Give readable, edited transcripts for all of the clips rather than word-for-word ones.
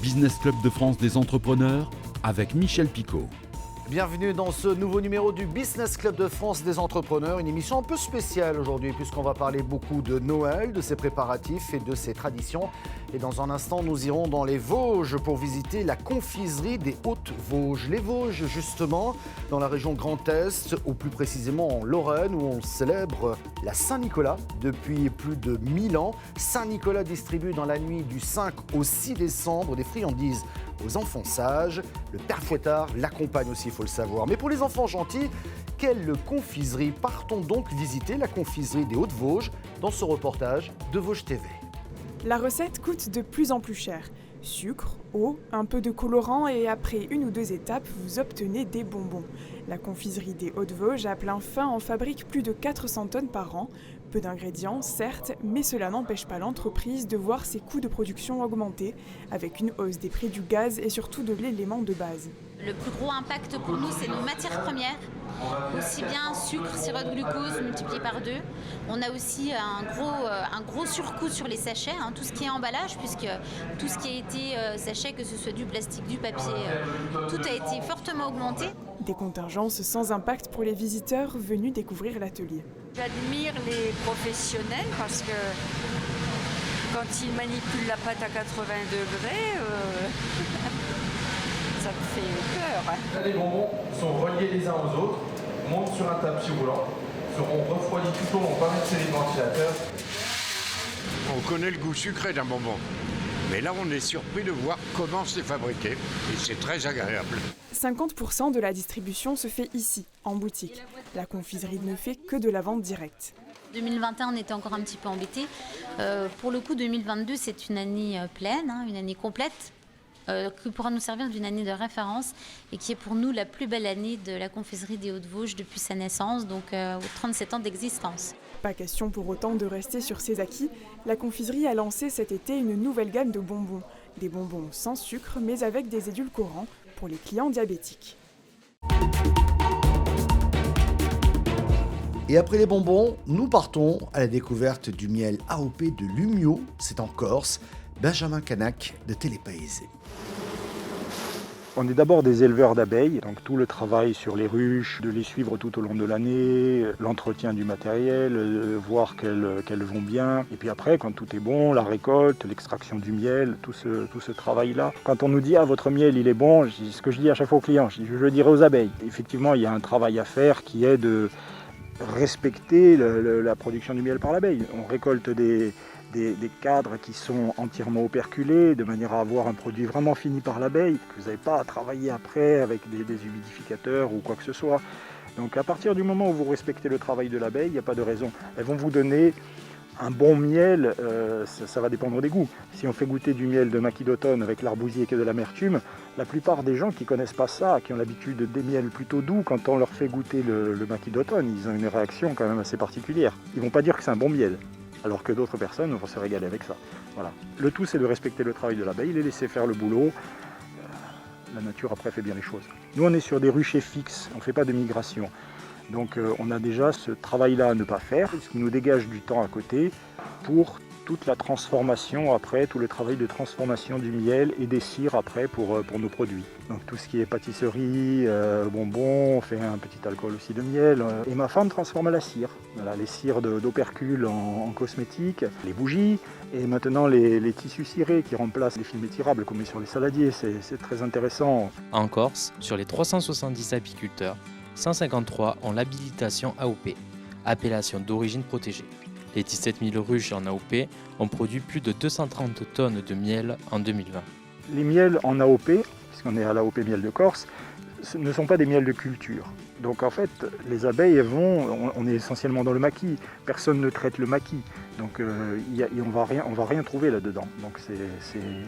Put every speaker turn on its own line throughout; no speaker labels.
Business Club de France des entrepreneurs avec Michel Picot.
Bienvenue dans ce nouveau numéro du Business Club de France des entrepreneurs, une émission un peu spéciale aujourd'hui puisqu'on va parler beaucoup de Noël, de ses préparatifs et de ses traditions. Et dans un instant, nous irons dans les Vosges pour visiter la confiserie des Hautes-Vosges. Les Vosges, justement, dans la région Grand Est, ou plus précisément en Lorraine, où on célèbre la Saint-Nicolas depuis plus de 1000 ans. Saint-Nicolas distribue dans la nuit du 5 au 6 décembre des friandises aux enfants sages. Le père Fouettard l'accompagne aussi, il faut le savoir. Mais pour les enfants gentils, quelle confiserie? Partons donc visiter la confiserie des Hautes-Vosges dans ce reportage de Vosges TV.
La recette coûte de plus en plus cher. Sucre, eau, un peu de colorant et après une ou deux étapes, vous obtenez des bonbons. La confiserie des Hautes-Vosges à plein fin en fabrique plus de 400 tonnes par an. Peu d'ingrédients, certes, mais cela n'empêche pas l'entreprise de voir ses coûts de production augmenter, avec une hausse des prix du gaz et surtout de l'élément de base.
Le plus gros impact pour nous, c'est nos matières premières, aussi bien sucre, sirop de glucose multiplié par 2. On a aussi un gros surcoût sur les sachets, tout ce qui est emballage, puisque tout ce qui a été sachet, que ce soit du plastique, du papier, tout a été fortement augmenté.
Des contingences sans impact pour les visiteurs venus découvrir l'atelier.
J'admire les professionnels parce que quand ils manipulent la pâte à 80 degrés, ça me fait peur.
Là, les bonbons sont reliés les uns aux autres, montent sur un tapis roulant, seront refroidis tout au long par une série de ventilateurs.
On connaît le goût sucré d'un bonbon, mais là on est surpris de voir comment c'est fabriqué et c'est très agréable.
50% de la distribution se fait ici, en boutique. La confiserie ne fait que de la vente directe.
2021, on était encore un petit peu embêtés. Pour le coup, 2022, c'est une année pleine, une année complète, qui pourra nous servir d'une année de référence et qui est pour nous la plus belle année de la confiserie des Hautes-Vosges depuis sa naissance, donc 37 ans d'existence.
Pas question pour autant de rester sur ses acquis. La confiserie a lancé cet été une nouvelle gamme de bonbons. Des bonbons sans sucre, mais avec des édulcorants pour les clients diabétiques.
Et après les bonbons, nous partons à la découverte du miel AOP de Lumio, c'est en Corse. Benjamin Canac de Télépaysé.
On est d'abord des éleveurs d'abeilles, donc tout le travail sur les ruches, de les suivre tout au long de l'année, l'entretien du matériel, voir qu'elles vont bien. Et puis après, quand tout est bon, la récolte, l'extraction du miel, tout ce travail-là. Quand on nous dit « Ah, votre miel, il est bon », ce que je dis à chaque fois aux clients, je le dirai aux abeilles. Effectivement, il y a un travail à faire qui est de respecter la production du miel par l'abeille. On récolte des cadres qui sont entièrement operculés, de manière à avoir un produit vraiment fini par l'abeille, que vous n'avez pas à travailler après avec des humidificateurs ou quoi que ce soit. Donc à partir du moment où vous respectez le travail de l'abeille, il n'y a pas de raison. Elles vont vous donner un bon miel, ça va dépendre des goûts. Si on fait goûter du miel de maquis d'automne avec l'arbousier qui est de l'amertume, la plupart des gens qui ne connaissent pas ça, qui ont l'habitude des miels plutôt doux, quand on leur fait goûter le maquis d'automne, ils ont une réaction quand même assez particulière. Ils ne vont pas dire que c'est un bon miel, alors que d'autres personnes vont se régaler avec ça. Voilà. Le tout, c'est de respecter le travail de l'abeille, les laisser faire le boulot. La nature, après, fait bien les choses. Nous, on est sur des ruchers fixes, on ne fait pas de migration. Donc, on a déjà ce travail-là à ne pas faire, ce qui nous dégage du temps à côté pour toute la transformation après, tout le travail de transformation du miel et des cires après pour nos produits. Donc tout ce qui est pâtisserie, bonbons, on fait un petit alcool aussi de miel. Et ma femme transforme à la cire. Voilà, les cires d'opercule en cosmétiques, les bougies et maintenant les tissus cirés qui remplacent les films étirables qu'on met sur les saladiers. C'est très intéressant.
En Corse, sur les 370 apiculteurs, 153 ont l'habilitation AOP, appellation d'origine protégée. Les 17 000 ruches en AOP ont produit plus de 230 tonnes de miel en 2020.
Les miels en AOP, puisqu'on est à l'AOP miel de Corse, ne sont pas des miels de culture. Donc en fait, les abeilles on est essentiellement dans le maquis. Personne ne traite le maquis. Donc on va rien trouver là-dedans. Donc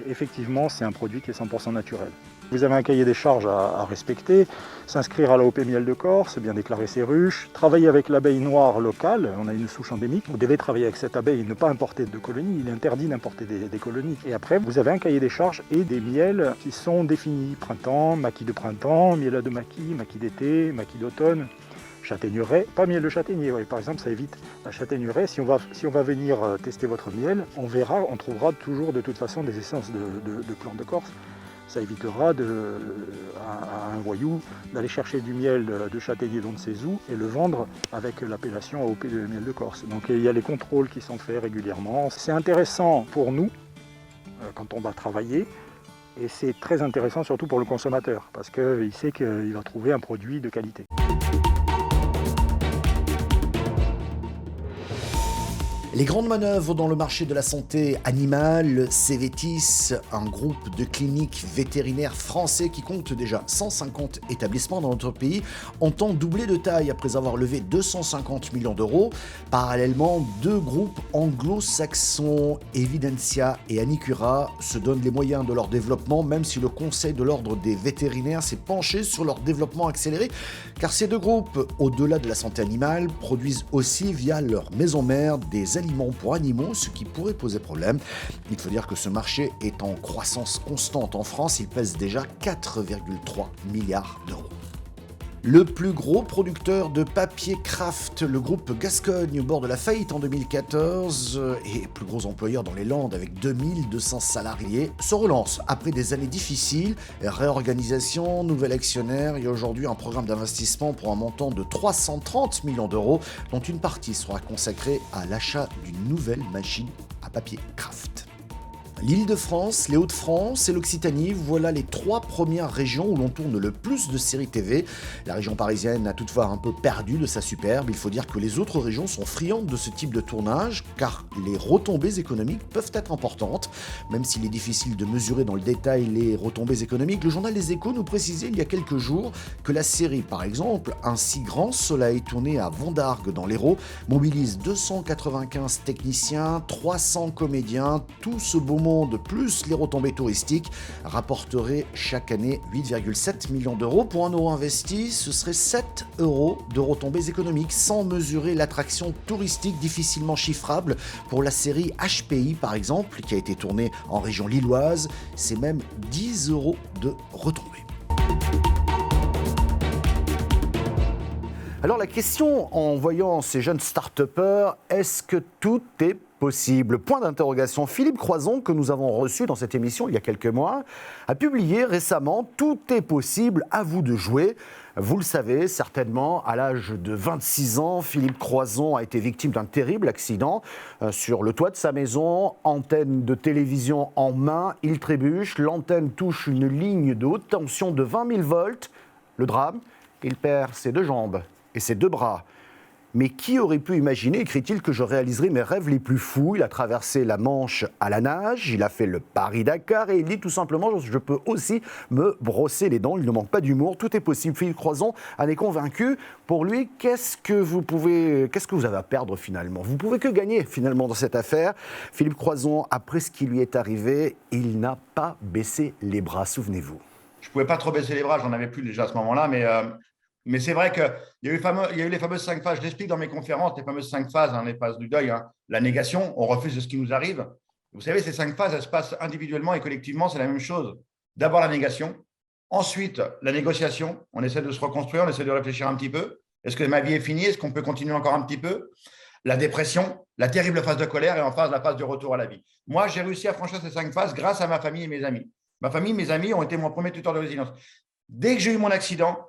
effectivement, c'est un produit qui est 100% naturel. Vous avez un cahier des charges à respecter, s'inscrire à l'AOP Miel de Corse, bien déclarer ses ruches, travailler avec l'abeille noire locale, on a une souche endémique, vous devez travailler avec cette abeille et ne pas importer de colonies, il est interdit d'importer des colonies. Et après, vous avez un cahier des charges et des miels qui sont définis, printemps, maquis de printemps, miel de maquis d'été, maquis d'automne. châtaigneraie, pas miel de châtaignier, ouais, par exemple, ça évite la châtaigneraie. Si on va venir tester votre miel, on trouvera toujours de toute façon des essences de plantes de Corse. Ça évitera à un voyou d'aller chercher du miel de châtaignier d'on ne sait où et le vendre avec l'appellation AOP de miel de Corse. Donc il y a les contrôles qui sont faits régulièrement. C'est intéressant pour nous quand on va travailler et c'est très intéressant surtout pour le consommateur parce qu'il sait qu'il va trouver un produit de qualité.
Les grandes manœuvres dans le marché de la santé animale, Cévetis, un groupe de cliniques vétérinaires français qui compte déjà 150 établissements dans notre pays, entend doubler de taille après avoir levé 250 millions d'euros. Parallèlement, deux groupes anglo-saxons, Evidensia et Anicura, se donnent les moyens de leur développement, même si le Conseil de l'ordre des vétérinaires s'est penché sur leur développement accéléré, car ces deux groupes, au-delà de la santé animale, produisent aussi via leur maison mère des aliments pour animaux, ce qui pourrait poser problème. Il faut dire que ce marché est en croissance constante en France, il pèse déjà 4,3 milliards d'euros. Le plus gros producteur de papier Kraft, le groupe Gascogne, au bord de la faillite en 2014 et plus gros employeur dans les Landes avec 2200 salariés, se relance après des années difficiles, réorganisation, nouvel actionnaire et aujourd'hui un programme d'investissement pour un montant de 330 millions d'euros dont une partie sera consacrée à l'achat d'une nouvelle machine à papier Kraft. L'Île-de-France, les Hauts-de-France et l'Occitanie, voilà les trois premières régions où l'on tourne le plus de séries TV. La région parisienne a toutefois un peu perdu de sa superbe. Il faut dire que les autres régions sont friandes de ce type de tournage, car les retombées économiques peuvent être importantes. Même s'il est difficile de mesurer dans le détail les retombées économiques, le journal Les Échos nous précisait il y a quelques jours que la série, par exemple, Un si grand soleil, tournée à Vendargues dans l'Hérault, mobilise 295 techniciens, 300 comédiens, tout ce beau monde plus les retombées touristiques rapporterait chaque année 8,7 millions d'euros. Pour 1 euro investi, ce serait 7 euros de retombées économiques, sans mesurer l'attraction touristique difficilement chiffrable. Pour la série HPI par exemple, qui a été tournée en région lilloise, c'est même 10 euros de retombées. Alors la question en voyant ces jeunes start-upers, est-ce que tout est possible? Point d'interrogation. Philippe Croison, que nous avons reçu dans cette émission il y a quelques mois, a publié récemment « Tout est possible, à vous de jouer ». Vous le savez certainement, à l'âge de 26 ans, Philippe Croison a été victime d'un terrible accident. Sur le toit de sa maison, antenne de télévision en main, il trébuche, l'antenne touche une ligne de haute tension de 20 000 volts. Le drame, il perd ses deux jambes et ses deux bras. Mais qui aurait pu imaginer, écrit-il, que je réaliserais mes rêves les plus fous? Il a traversé la Manche à la nage, il a fait le Paris-Dakar et il dit tout simplement « Je peux aussi me brosser les dents ». Il ne manque pas d'humour, tout est possible. Philippe Croison en est convaincu. Pour lui, qu'est-ce que vous avez à perdre finalement? Vous ne pouvez que gagner finalement dans cette affaire. Philippe Croison, après ce qui lui est arrivé, il n'a pas baissé les bras, souvenez-vous.
Je ne pouvais pas trop baisser les bras, j'en avais plus déjà à ce moment-là, mais c'est vrai qu'il y a eu les fameuses 5 phases, je l'explique dans mes conférences, les fameuses 5 phases, les phases du deuil, la négation, on refuse de ce qui nous arrive. Vous savez, ces 5 phases, elles se passent individuellement et collectivement, c'est la même chose. D'abord la négation, ensuite la négociation, on essaie de se reconstruire, on essaie de réfléchir un petit peu. Est-ce que ma vie est finie? Est-ce qu'on peut continuer encore un petit peu? La dépression, la terrible phase de colère et enfin la phase de retour à la vie. Moi, j'ai réussi à franchir ces 5 phases grâce à ma famille et mes amis. Ma famille, mes amis ont été mon premier tuteur de résilience. Dès que j'ai eu mon accident,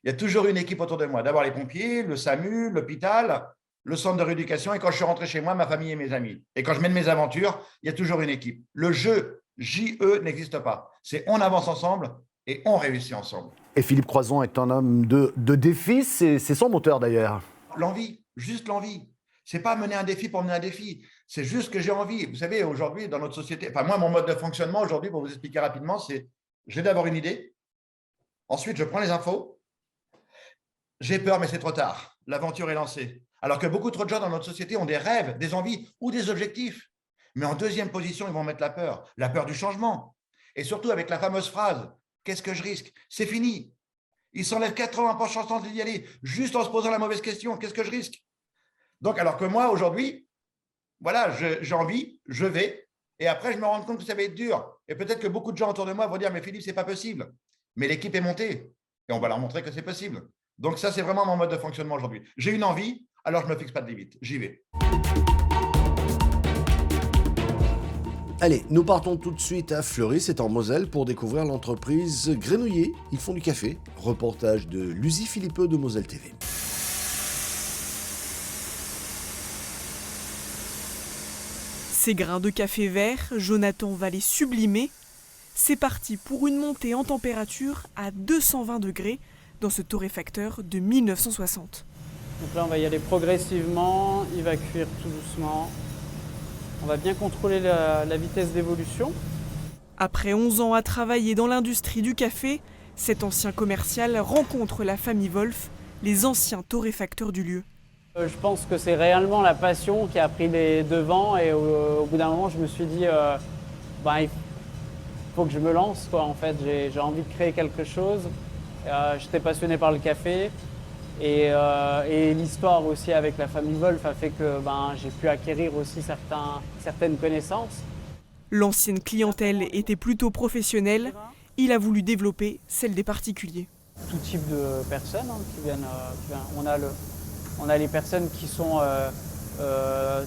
il y a toujours une équipe autour de moi. D'abord les pompiers, le SAMU, l'hôpital, le centre de rééducation. Et quand je suis rentré chez moi, ma famille et mes amis. Et quand je mène mes aventures, il y a toujours une équipe. Le jeu, J-E, n'existe pas. C'est on avance ensemble et on réussit ensemble.
Et Philippe Croison est un homme de défis, c'est son moteur d'ailleurs.
L'envie, juste l'envie. Ce n'est pas mener un défi pour mener un défi. C'est juste que j'ai envie. Vous savez, aujourd'hui, dans notre société, moi, mon mode de fonctionnement aujourd'hui, pour vous expliquer rapidement, c'est j'ai d'abord une idée. Ensuite, je prends les infos. J'ai peur, mais c'est trop tard. L'aventure est lancée. Alors que beaucoup trop de gens dans notre société ont des rêves, des envies ou des objectifs. Mais en deuxième position, ils vont mettre la peur du changement. Et surtout avec la fameuse phrase « Qu'est-ce que je risque ?» C'est fini. Ils s'enlèvent 80% de chance d'y aller, juste en se posant la mauvaise question « Qu'est-ce que je risque ?» Donc, alors que moi, aujourd'hui, voilà, j'ai envie, je vais. Et après, je me rends compte que ça va être dur. Et peut-être que beaucoup de gens autour de moi vont dire « Mais Philippe, ce n'est pas possible. » Mais l'équipe est montée. Et on va leur montrer que c'est possible. Donc ça, c'est vraiment mon mode de fonctionnement aujourd'hui. J'ai une envie, alors je ne me fixe pas de limite, j'y vais.
Allez, nous partons tout de suite à Fleury, c'est en Moselle, pour découvrir l'entreprise Grenouiller. Ils font du café. Reportage de Lucie Philippeux de Moselle TV.
Ces grains de café vert, Jonathan va les sublimer. C'est parti pour une montée en température à 220 degrés dans ce torréfacteur de 1960.
Donc là, on va y aller progressivement, il va cuire tout doucement. On va bien contrôler la vitesse d'évolution.
Après 11 ans à travailler dans l'industrie du café, cet ancien commercial rencontre la famille Wolf, les anciens torréfacteurs du lieu.
Je pense que c'est réellement la passion qui a pris les devants et au bout d'un moment, je me suis dit il faut que je me lance, quoi. En fait, j'ai envie de créer quelque chose. J'étais passionné par le café. Et l'histoire aussi avec la famille Wolf a fait que j'ai pu acquérir aussi certaines connaissances.
L'ancienne clientèle était plutôt professionnelle. Il a voulu développer celle des particuliers.
Tout type de personnes qui viennent. On a les personnes qui sont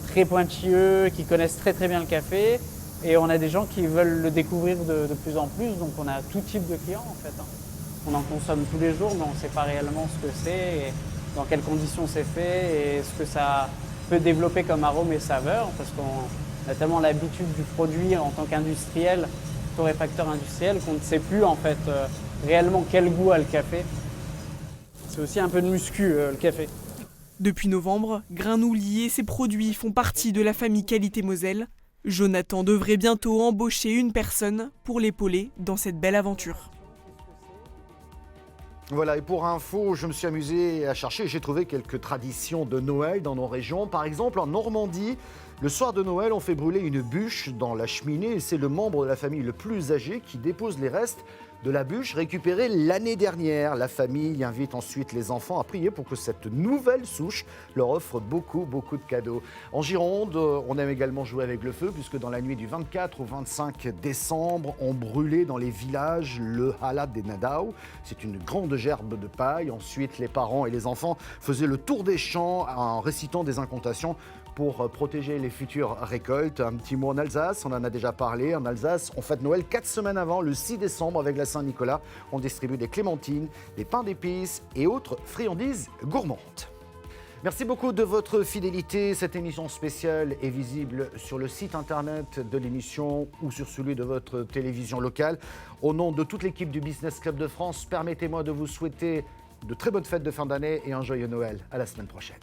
très pointilleux, qui connaissent très très bien le café. Et on a des gens qui veulent le découvrir de plus en plus. Donc on a tout type de clients en fait. On en consomme tous les jours, mais on ne sait pas réellement ce que c'est, et dans quelles conditions c'est fait, et ce que ça peut développer comme arôme et saveur, parce qu'on a tellement l'habitude du produit en tant qu'industriel, torréfacteur industriel, qu'on ne sait plus en fait réellement quel goût a le café. C'est aussi un peu de muscu, le café.
Depuis novembre, Grenouiller et ses produits font partie de la famille Qualité Moselle. Jonathan devrait bientôt embaucher une personne pour l'épauler dans cette belle aventure.
Voilà, et pour info, je me suis amusé à chercher et j'ai trouvé quelques traditions de Noël dans nos régions. Par exemple, en Normandie, le soir de Noël, on fait brûler une bûche dans la cheminée et c'est le membre de la famille le plus âgé qui dépose les restes de la bûche récupérée l'année dernière. La famille invite ensuite les enfants à prier pour que cette nouvelle souche leur offre beaucoup de cadeaux. En Gironde, on aime également jouer avec le feu puisque dans la nuit du 24 au 25 décembre, on brûlait dans les villages le halad des Nadao. C'est une grande gerbe de paille. Ensuite, les parents et les enfants faisaient le tour des champs en récitant des incantations pour protéger les futures récoltes. Un petit mot en Alsace, on en a déjà parlé. En Alsace, on fête Noël 4 semaines avant, le 6 décembre, avec la Saint-Nicolas. On distribue des clémentines, des pains d'épices et autres friandises gourmandes. Merci beaucoup de votre fidélité. Cette émission spéciale est visible sur le site internet de l'émission ou sur celui de votre télévision locale. Au nom de toute l'équipe du Business Club de France, permettez-moi de vous souhaiter de très bonnes fêtes de fin d'année et un joyeux Noël. À la semaine prochaine.